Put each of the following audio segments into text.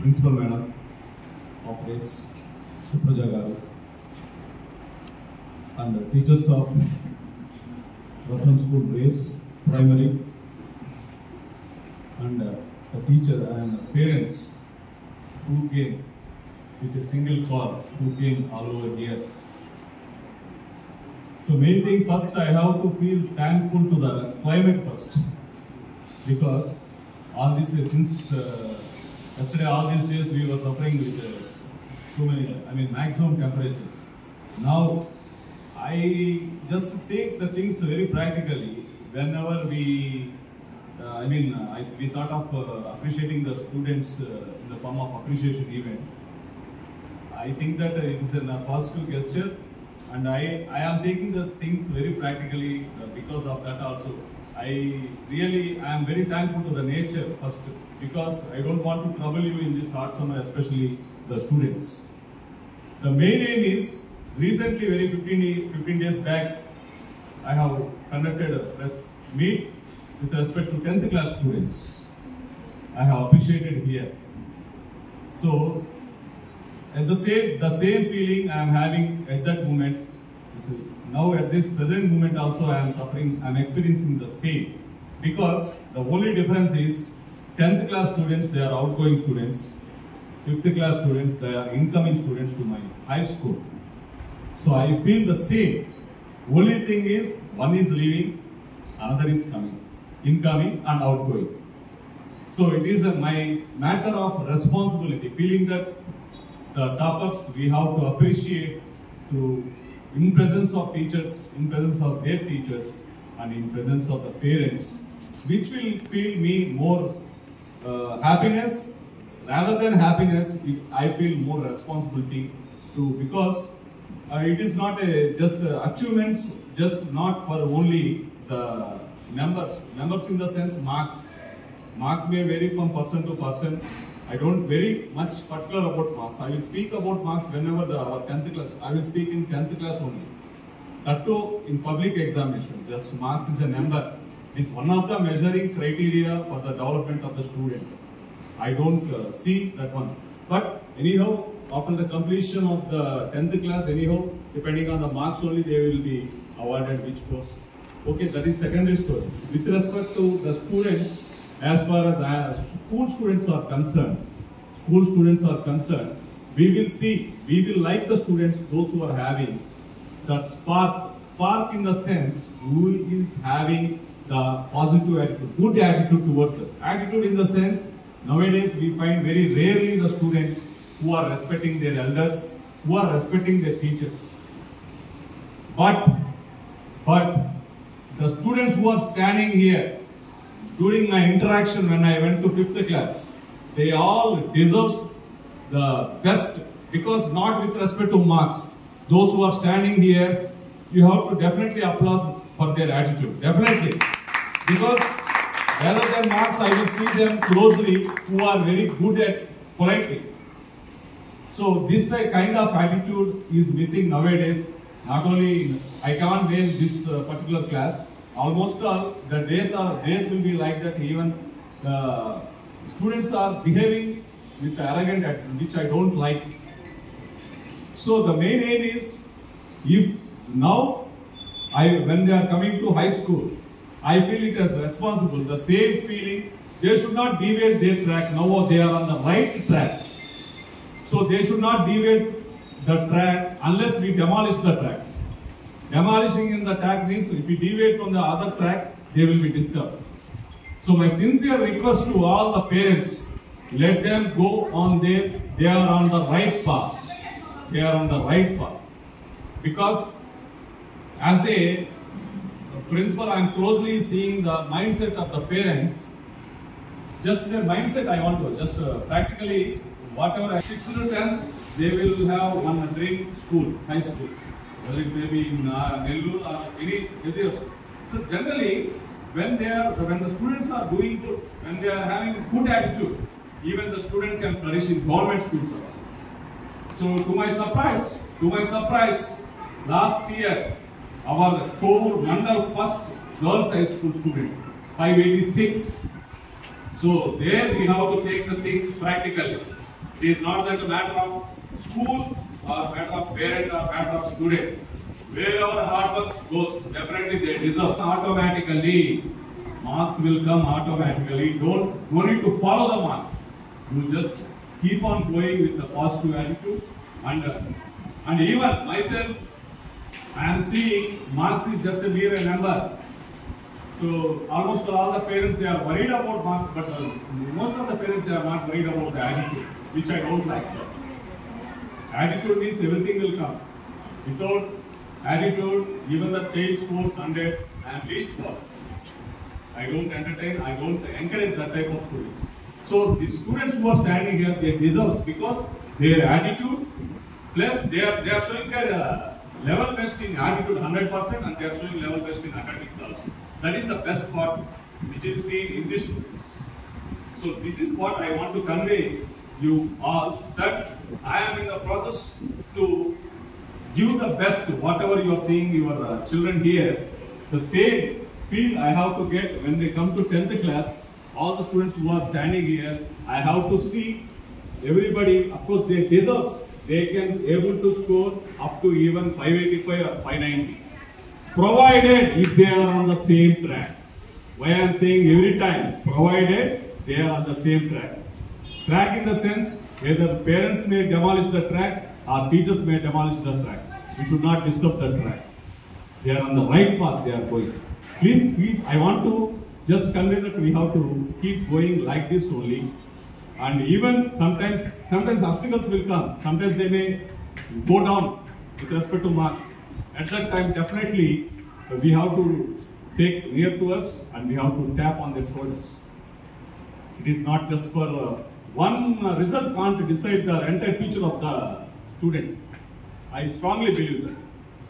Principal Madam of race, Supraja Garu, and the teachers of Ratnam School Race Primary, and the teacher and parents who came with a single call, who came all over here. So main thing first, I have to feel thankful to the climate first, because all this since yesterday, all these days we were suffering with so many, maximum temperatures. Now I just take the things very practically. Whenever we, we thought of appreciating the students in the form of appreciation event. I think that it is a positive gesture, and I am taking the things very practically because of that also. I am very thankful to the nature first, because I don't want to trouble you in this hot summer, especially the students. The main aim is, recently, very 15 days back, I have conducted a press meet with respect to 10th class students. I have appreciated here. So, and the same feeling I am having at that moment. Now at this present moment also I am experiencing the same, because the only difference is 10th class students, they are outgoing students, 5th class students, they are incoming students to my high school. So I feel the same. Only thing is, one is leaving, another is coming, incoming and outgoing. So it is my matter of responsibility, feeling that the toppers we have to appreciate through in presence of teachers, in presence of their teachers, and in presence of the parents, which will feel me more happiness. Rather than happiness, I feel more responsibility too, because it is not just achievements, just not for only the numbers. Numbers in the sense marks. Marks may vary from person to person. I don't very much particular about marks. I will speak about marks whenever our 10th class. I will speak in 10th class only. That too in public examination. Just marks is a number. It's one of the measuring criteria for the development of the student. I don't see that one. But anyhow, after the completion of the 10th class, anyhow, depending on the marks only, they will be awarded which course. Okay, that is secondary story. With respect to the students, as far as school students are concerned, we will like the students, those who are having that spark in the sense, who is having the positive attitude, good attitude towards it. Attitude in the sense, nowadays we find very rarely the students who are respecting their elders, who are respecting their teachers. But the students who are standing here, during my interaction when I went to 5th class, they all deserve the best, because not with respect to marks. Those who are standing here, you have to definitely applaud for their attitude, definitely. Because rather than marks, I will see them closely who are very good at politely. So this kind of attitude is missing nowadays. Not only, I can't name this particular class, almost all the days will be like that. Even students are behaving with arrogant attitude, which I don't like. So the main aim is, if now when they are coming to high school, I feel it as responsible. The same feeling, they should not deviate their track. Now they are on the right track. So they should not deviate the track unless we demolish the track. Demolishing in the track means if we deviate from the other track, they will be disturbed. So my sincere request to all the parents, let them go on they are on the right path. They are on the right path. Because as a principal, I am closely seeing the mindset of the parents. Just their mindset I want to, just practically, whatever, 6th to 10th, they will have one dream school, high school. Whether it may be in Nellore or any other. So generally, when the students are doing good, when they are having good attitude, even the student can flourish in government schools also. So to my surprise, last year, our Kovur Mandal first girls high school student, 586. So there we have to take the things practically. It is not that a matter of school or matter of parent or matter of student. Wherever hard work goes, definitely they deserve. Automatically, marks will come automatically. Don't need to follow the marks. You just keep on going with the positive attitude. And even myself, I am seeing marks is just a mere number. So almost all the parents, they are worried about marks, but most of the parents, they are not worried about the attitude, which I don't like. Attitude means everything will come. Without attitude, even the child scores 100 and least one. I don't entertain, I don't encourage that type of students. So the students who are standing here, they deserve, because their attitude, plus they are showing their level best in attitude 100%, and they are showing level best in academics also. That is the best part which is seen in these students. So this is what I want to convey you all, that I am in the process to give the best, whatever you are seeing your children here, the same feel I have to get when they come to 10th class. All the students who are standing here, I have to see everybody, of course they deserve, they can able to score up to even 585 or 590. Provided if they are on the same track. Why I am saying every time, provided they are on the same track. Track in the sense, whether parents may demolish the track or teachers may demolish the track. We should not disturb the track. They are on the right path, they are going. Please, I want to just convey that we have to keep going like this only. And even sometimes obstacles will come. Sometimes they may go down with respect to marks. At that time, definitely, we have to take near to us and we have to tap on their shoulders. It is not just for one result can't decide the entire future of the student. I strongly believe that.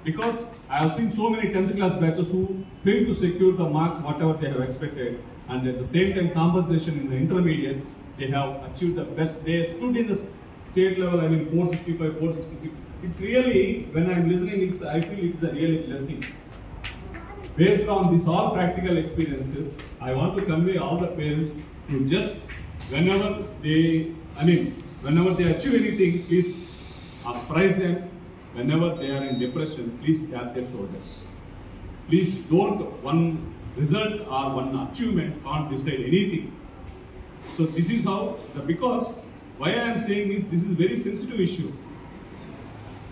Because I have seen so many 10th class batches who fail to secure the marks whatever they have expected, and at the same time compensation in the intermediate, they have achieved the best. They stood in the state level, 465, 466. It's really, when I'm listening, I feel it's a really blessing. Based on this all practical experiences, I want to convey all the parents to just, whenever they achieve anything, please praise them. Whenever they are in depression, please tap their shoulders. Please don't, one result or one achievement can't decide anything. So this is how, because why I am saying is, this is very sensitive issue.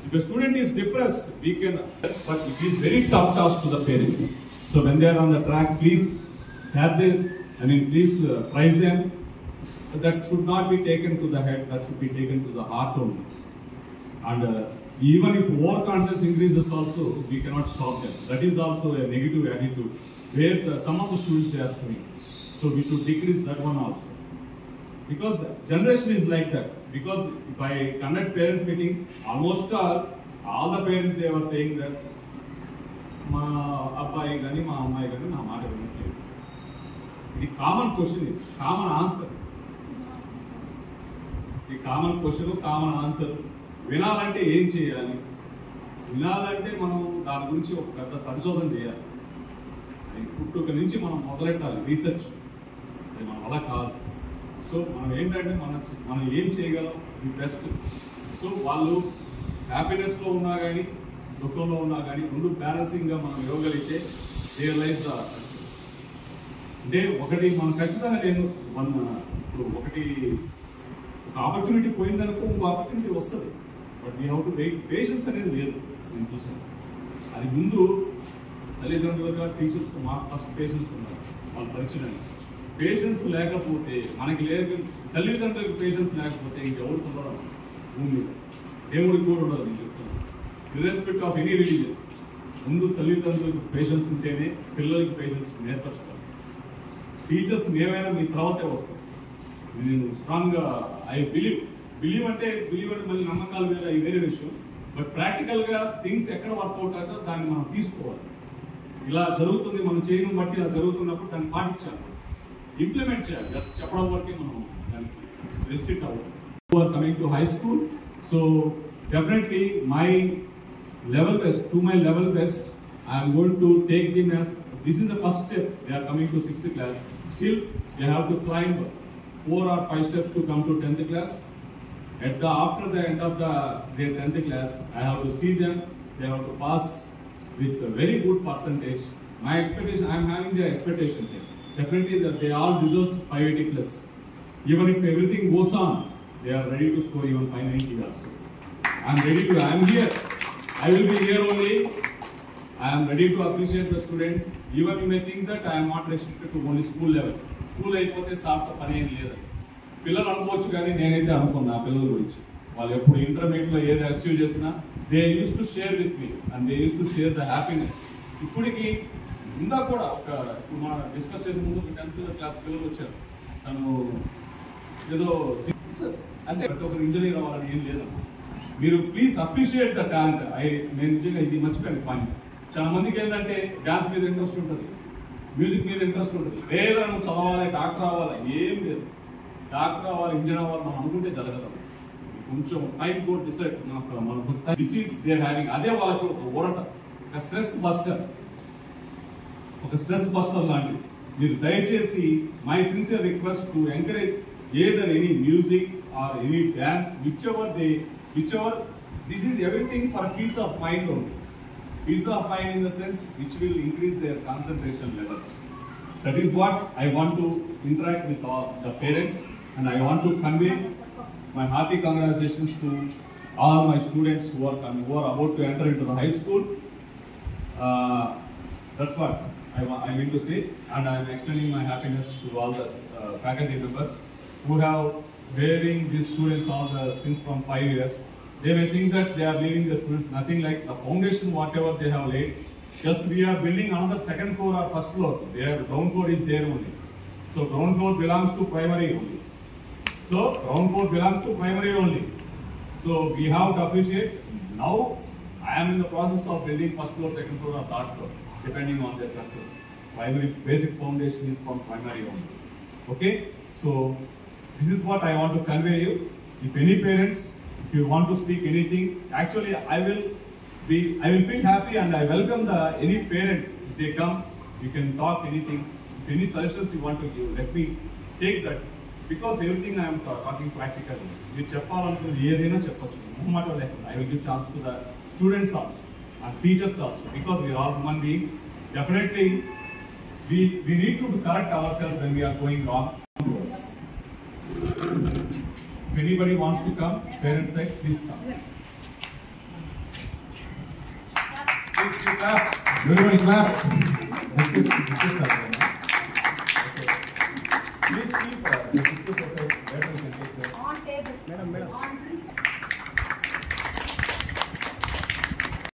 If a student is depressed, we can, but it is very tough task to the parents. So when they are on the track, please have them, please praise them. That should not be taken to the head, that should be taken to the heart only. And even if overconfidence increases also, we cannot stop them. That is also a negative attitude, where some of the students they are showing. So we should decrease that one also. Because generation is like that. Because if I conduct parents meeting, almost all the parents they were saying that ma abbayi gani ma ammayi gani na maata vinatledu. It is common question, common answer. The common question, common answer. వినాలంటే ఏం చేయాలి? వినాలంటే మనం దాని గురించి ఒక పెద్ద పరిశోధన చేయాలి. పుట్టుక నుంచి మనం మొదలెట్టాలి రీసెర్చ్. అది మనం అలా కాదు. సో మనం ఏంటంటే మనం ఏం చేయగలం ది బెస్ట్. సో వాళ్ళు హ్యాపీనెస్లో ఉన్నా కానీ దుఃఖంలో ఉన్నా కానీ రెండు బ్యాలెన్సింగ్గా మనం ఇవ్వగలిగితే రియలైజ్ ద సక్సెస్. అంటే ఒకటి మనం ఖచ్చితంగా ఇప్పుడు ఒకటి ఒక ఆపర్చునిటీ పోయిందనుకో ఇంకో ఆపర్చునిటీ వస్తుంది. But we have to wait. Patience అనేది లేదు. నేను చూసాను అది ముందు తల్లిదండ్రులుగా టీచర్స్కి మాకు ఫస్ట్ పేషెన్స్ ఉన్నారు వాళ్ళు పరిచయం. పేషెన్స్ లేకపోతే మనకి లేదు, తల్లిదండ్రులకు పేషెన్స్ లేకపోతే ఇంకెవరికి ఉండడం భూమి మీద, దేవుడికి కూడా ఉండదు. నేను చెప్తాను ఇర్రెస్పెక్ట్ ఆఫ్ ఎనీ రిలీజియన్, ముందు తల్లిదండ్రులకు పేషెన్స్ ఉంటేనే పిల్లలకి పేషెన్స్ నేర్పరచుకోవాలి. టీచర్స్ ఏమైనా మీ తర్వాతే వస్తాయి. నేను స్ట్రాంగ్గా ఐ బిలీవ్ అంటే మళ్ళీ నమ్మకాల మీద ఈ వేరే విషయం. బట్ ప్రాక్టికల్గా థింగ్స్ ఎక్కడ వర్కౌట్ అవుతుందో దాన్ని మనం తీసుకోవాలి. ఇలా జరుగుతుంది, మనం చేయడం బట్టి ఇలా జరుగుతున్నప్పుడు దాన్ని పాటించాలి, ఇంప్లిమెంట్ చేయాలి. జస్ట్ చెప్పడం వరకే మనం దానికి రెస్ట్రిక్ట్ అవ్వాలి. Are coming to high school, so definitely my level best, to my level best, I am going to take them as, this is the first step. They are coming to 6th class. Still, they have to climb 4 or 5 steps to come to 10th class. After the end of their 10th class, I have to see them. They have to pass with a very good percentage. My expectation, I am having the expectation here. Definitely that they all deserve 580 plus. Even if everything goes on, they are ready to score even 590 also. I am here. I will be here only. I am ready to appreciate the students. Even you may think that I am not restricted to only school level. School అయిపోతే soft పని ఏం లేదు. పిల్లలు అనుకోవచ్చు కానీ నేనైతే అనుకున్నా పిల్లల గురించి. వాళ్ళు ఎప్పుడు ఇంటర్మీడియట్లో ఏది అచీవ్ చేసినా they use to share with me and they use to share the happiness. ఇప్పటికి ఇందా కూడా ఇప్పుడు మన డిస్కస్ చేసే ముందు 10th క్లాస్ పిల్లలు వచ్చారు. తను ఏదో అంటే ప్రతి ఒక్కరు ఇంజనీర్ అవ్వాలని ఏం లేదమ్మా. మీరు ప్లీజ్ అప్రిషియేట్ ద టాలెంట్. నేను నిజంగా ఇది మర్చిపోయాను పాయింట్. చాలా మందికి ఏంటంటే డాన్స్ మీద ఇంట్రెస్ట్ ఉంటుంది, మ్యూజిక్ మీద ఇంట్రెస్ట్ ఉంటుంది. లేదా నువ్వు చదవాలి, డాక్టర్ అవ్వాలి, ఏం లేదు. డాక్టర్ అవ్వాలి, ఇంజనీర్ అవ్వాలి మనం అనుకుంటే జరగదు. కొంచెం time code decide which is there having. అదే వాళ్ళకి ఒక ఊరట, ఒక స్ట్రెస్ బస్టర్ లాంటిది. మీరు దయచేసి my sincere request to encourage either any music or any dance, whichever this is everything for peace of mind only. Peace of mind in the sense which will increase their concentration levels. That is what I want to interact with all the parents, and I want to convey my hearty congratulations to all my students who are about to enter into the high school. That's what I mean to say, and I am extending my happiness to all the faculty members who have bearing these students all since from 5 years. They may think that they are leaving the students, nothing like the foundation, whatever they have laid. Just we are building another second floor or first floor. Their ground floor is there only. So ground floor belongs to primary only. So we have to appreciate. Now I am in the process of building first floor, second floor or third floor, depending on their success. Primary basic foundation is from primary only. Okay, so this is what I want to convey you. If any parents, if you want to speak anything, actually I will feel happy and I welcome any parent. If they come, you can talk anything. If any suggestions you want to give, let me take that. Because everything I am talking practically. You చెప్పాలనుకున్నది ఏదైనా చెప్పొచ్చు. మొహమాట లేకుండా I will give chance to the students also and teachers also, because we are all human beings. Definitely we need to correct ourselves when we are going wrong to us. If anybody wants to come, parents side, please come. Please clap. Everybody clap. Biscuits are there. Okay. Please keep the biscuits aside. Where we can take them. On table. Madam.